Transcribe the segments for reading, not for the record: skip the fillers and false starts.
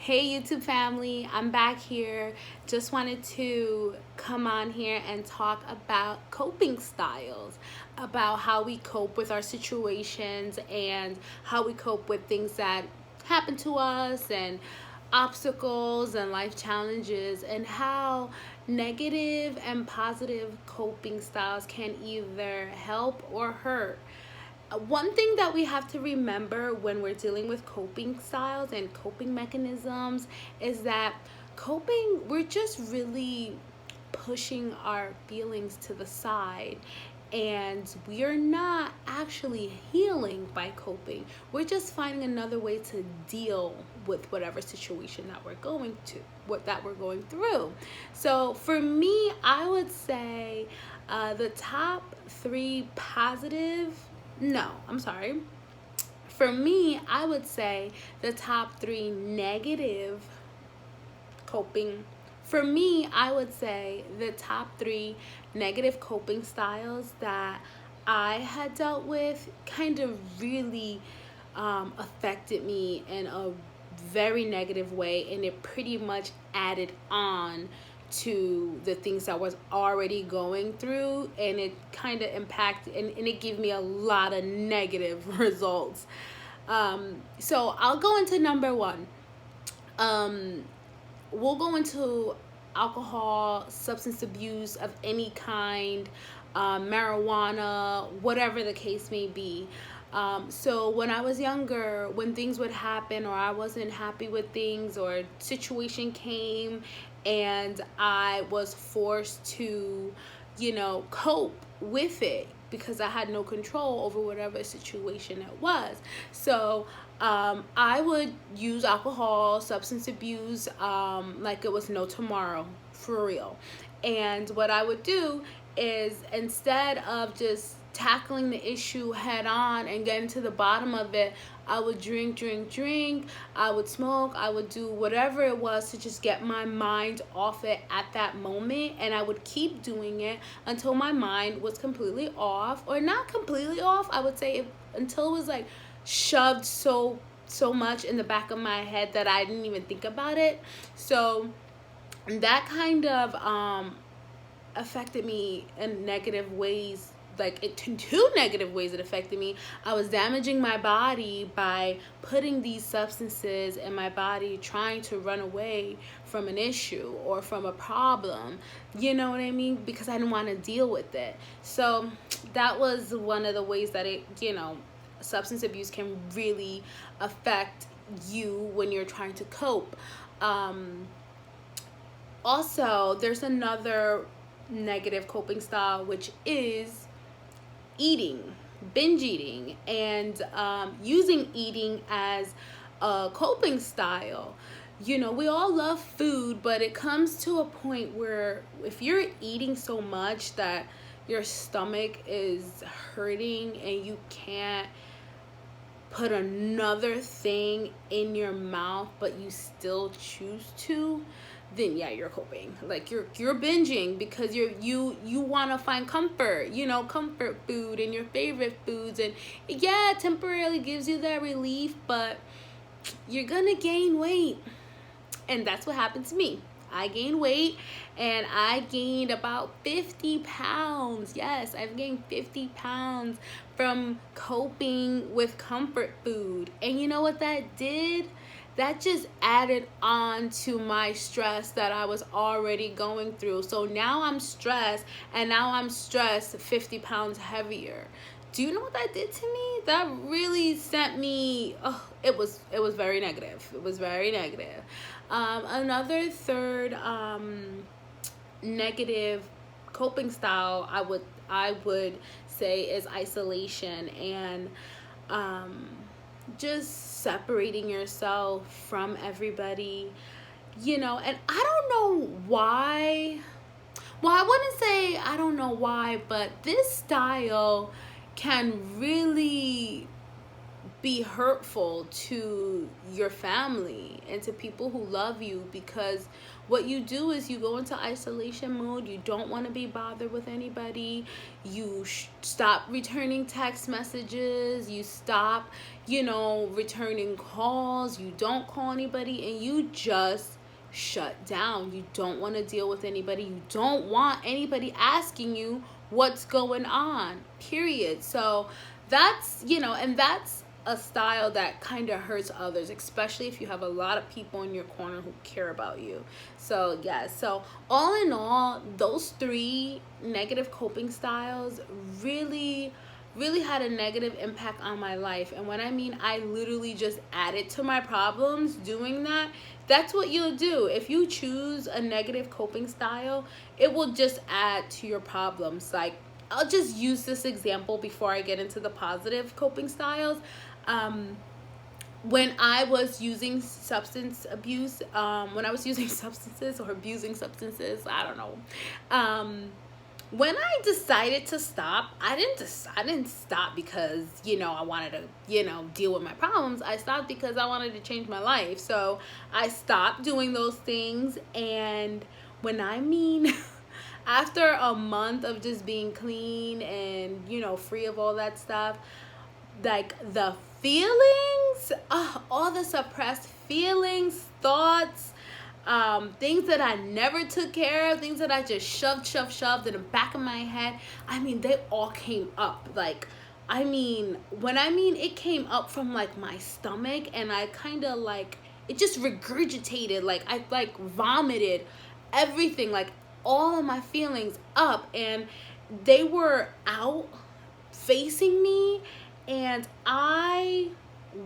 Hey YouTube family, I'm back here. Just wanted to come on here and talk about coping styles, about how we cope with our situations and how we cope with things that happen to us and obstacles and life challenges, and how negative and positive coping styles can either help or hurt. One thing that we have to remember when we're dealing with coping styles and coping mechanisms is that we're just really pushing our feelings to the side, and we are not actually healing by coping. We're just finding another way to deal with whatever situation that we're going through. So for me, I would say the top three positive no, I'm sorry. For me, I would say the top three negative coping. For me, I would say the top three negative coping styles that I had dealt with kind of really affected me in a very negative way, and it pretty much added on to the things I was already going through, and it kind of impacted and it gave me a lot of negative results. So I'll go into number one. We'll go into alcohol, substance abuse of any kind, marijuana, whatever the case may be. So when I was younger, when things would happen or I wasn't happy with things or a situation came and I was forced to, cope with it because I had no control over whatever situation it was. So I would use alcohol, substance abuse, like it was no tomorrow, for real. And what I would do is, instead of just tackling the issue head on and getting to the bottom of it, I would drink. I would smoke. I would do whatever it was to just get my mind off it at that moment. And I would keep doing it until my mind was completely off, or not completely off. I would say until it was like shoved so much in the back of my head that I didn't even think about it. So that kind of affected me in negative ways. Two negative ways it affected me. I was damaging my body by putting these substances in my body, trying to run away from an issue or from a problem, you know what I mean, because I didn't want to deal with it. So that was one of the ways that substance abuse can really affect you when you're trying to cope. Also, there's another negative coping style, which is binge eating, and using eating as a coping style. We all love food, but it comes to a point where if you're eating so much that your stomach is hurting and you can't put another thing in your mouth but you still choose to, then yeah, you're coping. Like you're binging because you want to find comfort, comfort food and your favorite foods, and yeah, it temporarily gives you that relief, but you're gonna gain weight. And that's what happened to me. I gained weight, and I gained about 50 pounds. Yes, I've gained 50 pounds from coping with comfort food. And you know what that did? That just added on to my stress that I was already going through. So now I'm stressed, and now I'm stressed 50 pounds heavier. Do you know what that did to me? That really sent me, it was very negative. It was very negative. Another third negative coping style I would say is isolation, and just separating yourself from everybody, and I don't know why. Well, I wouldn't say I don't know why, but this style can really be hurtful to your family and to people who love you, because what you do is you go into isolation mode. You don't want to be bothered with anybody. You stop returning text messages. You stop, returning calls. You don't call anybody, and you just shut down. You don't want to deal with anybody. You don't want anybody asking you what's going on, period. So that's, and that's a style that kind of hurts others, especially if you have a lot of people in your corner who care about you. So so all in all, those 3 negative coping styles really had a negative impact on my life. And when I mean I literally just added to my problems doing that, that's what you'll do. If you choose a negative coping style, it will just add to your problems. Like, I'll just use this example before I get into the positive coping styles. When I was using substances or abusing substances, I don't know. When I decided to stop, I didn't stop because, I wanted to, deal with my problems. I stopped because I wanted to change my life. So I stopped doing those things. And when I mean, after a month of just being clean and, free of all that stuff, like the feelings, all the suppressed feelings, thoughts, things that I never took care of, things that I just shoved in the back of my head, they all came up. Like, when it came up from like my stomach, and I kind of like, it just regurgitated, like I like vomited everything, like all of my feelings up, and they were out facing me, and I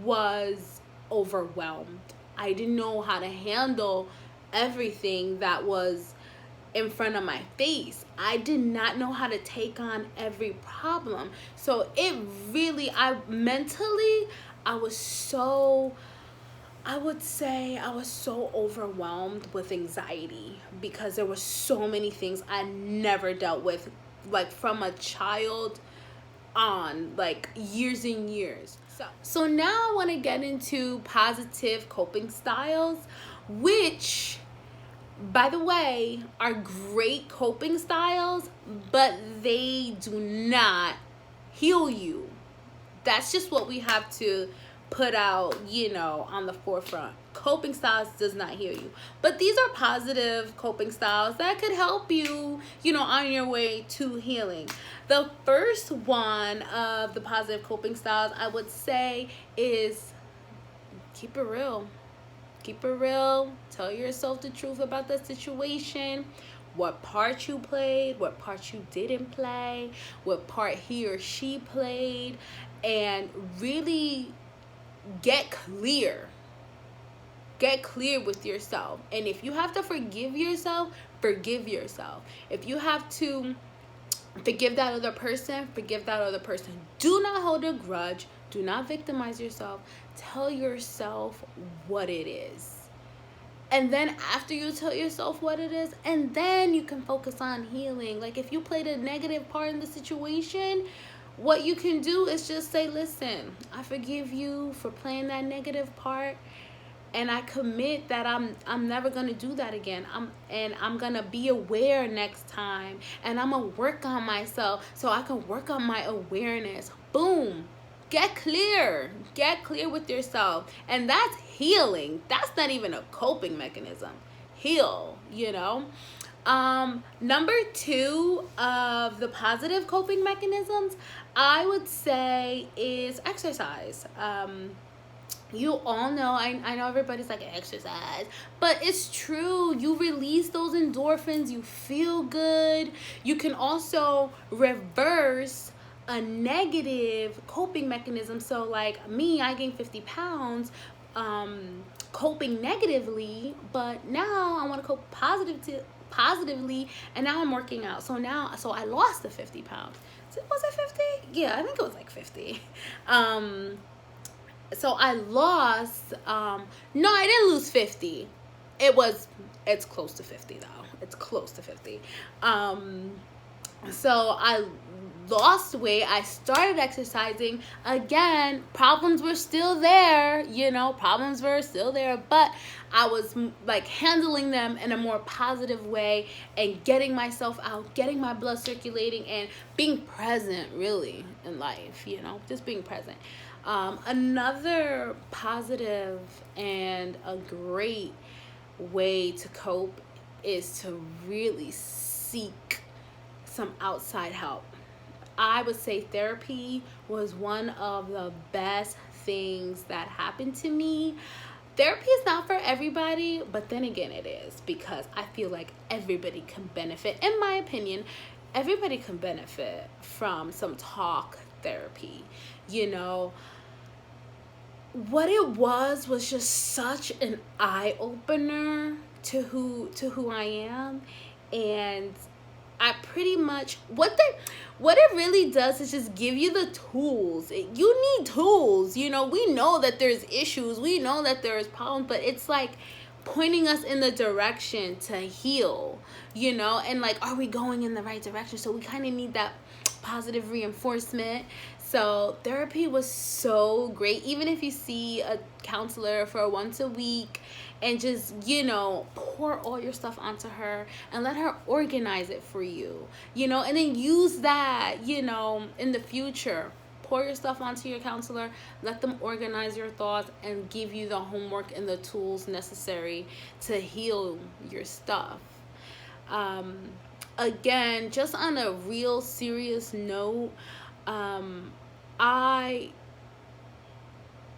was overwhelmed. I didn't know how to handle everything that was in front of my face. I did not know how to take on every problem. So it really, I was so overwhelmed with anxiety, because there were so many things I never dealt with, like from a child on, like years and years. So now I want to get into positive coping styles, which, by the way, are great coping styles, but they do not heal you. That's just what we have to put out, on the forefront. Coping styles does not heal you. But these are positive coping styles that could help you, on your way to healing. The first one of the positive coping styles, I would say, is keep it real. Keep it real. Tell yourself the truth about the situation. What part you played, what part you didn't play, what part he or she played, and really get clear. Get clear with yourself. And if you have to forgive yourself, forgive yourself. If you have to forgive that other person, forgive that other person. Do not hold a grudge. Do not victimize yourself. Tell yourself what it is. And then after you tell yourself what it is, and then you can focus on healing. Like, if you played a negative part in the situation, what you can do is just say, listen, I forgive you for playing that negative part, and I commit that I'm never going to do that again. I'm going to be aware next time, and I'm going to work on myself so I can work on my awareness. Boom. Get clear. Get clear with yourself. And that's healing. That's not even a coping mechanism. Heal, Number 2 of the positive coping mechanisms, I would say, is exercise. You all know, I know everybody's like, exercise, but it's true. You release those endorphins. You feel good. You can also reverse a negative coping mechanism. So like me, I gained 50 pounds coping negatively, but now I want to cope positively, and now I'm working out. So I lost the 50 pounds. Was it 50? Yeah, I think it was like 50. So I lost, no, I didn't lose 50. It's close to 50 though. It's close to 50. So I lost weight, I started exercising again. Problems were still there, but I was like handling them in a more positive way and getting myself out, getting my blood circulating, and being present really in life, just being present. Another positive and a great way to cope is to really seek some outside help. I would say therapy was one of the best things that happened to me. Therapy is not for everybody, but then again it is, because I feel like everybody can benefit. In my opinion, everybody can benefit from some talk therapy. What it was just such an eye-opener to who I am. And I pretty much, what it really does is just give you the tools. You need tools. We know that there's issues. We know that there's problems, but it's like pointing us in the direction to heal, and like, are we going in the right direction? So we kind of need that positive reinforcement. So therapy was so great. Even if you see a counselor for once a week and just, pour all your stuff onto her and let her organize it for you, and then use that, in the future. Pour your stuff onto your counselor, let them organize your thoughts and give you the homework and the tools necessary to heal your stuff. Again, just on a real serious note, I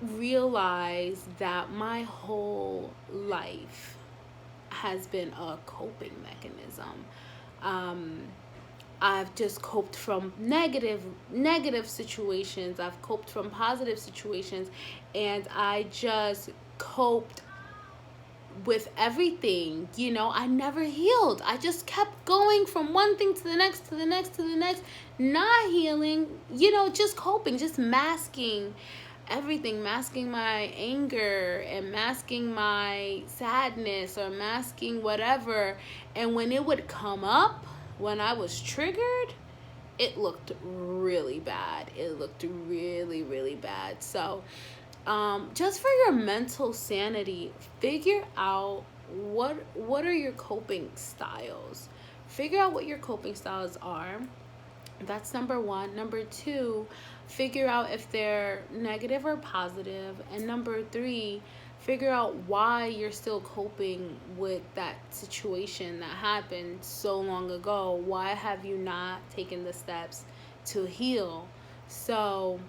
realized that my whole life has been a coping mechanism. I've just coped from negative situations. I've coped from positive situations, and I just coped with everything. I never healed. I just kept going from one thing to the next, not healing, just coping, just masking everything, masking my anger and masking my sadness or masking whatever. And when it would come up, when I was triggered, it looked really bad. It looked really, really bad. So just for your mental sanity, figure out what are your coping styles. Figure out what your coping styles are. That's number one. Number two, figure out if they're negative or positive. And number three, figure out why you're still coping with that situation that happened so long ago. Why have you not taken the steps to heal? So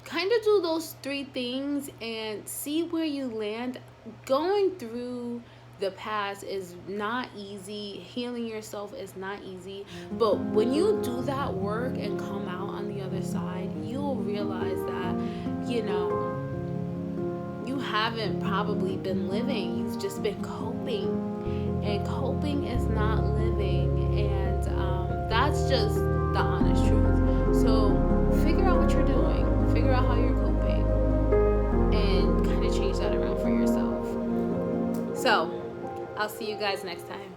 kind of do those three things and see where you land. Going through the past is not easy. Healing yourself is not easy. But when you do that work and come out on the other side, you'll realize that, you haven't probably been living. You've just been coping. And coping is not living. And that's just the honest truth. So figure out what you're doing. Figure out how you're coping. And kind of change that around for yourself. So I'll see you guys next time.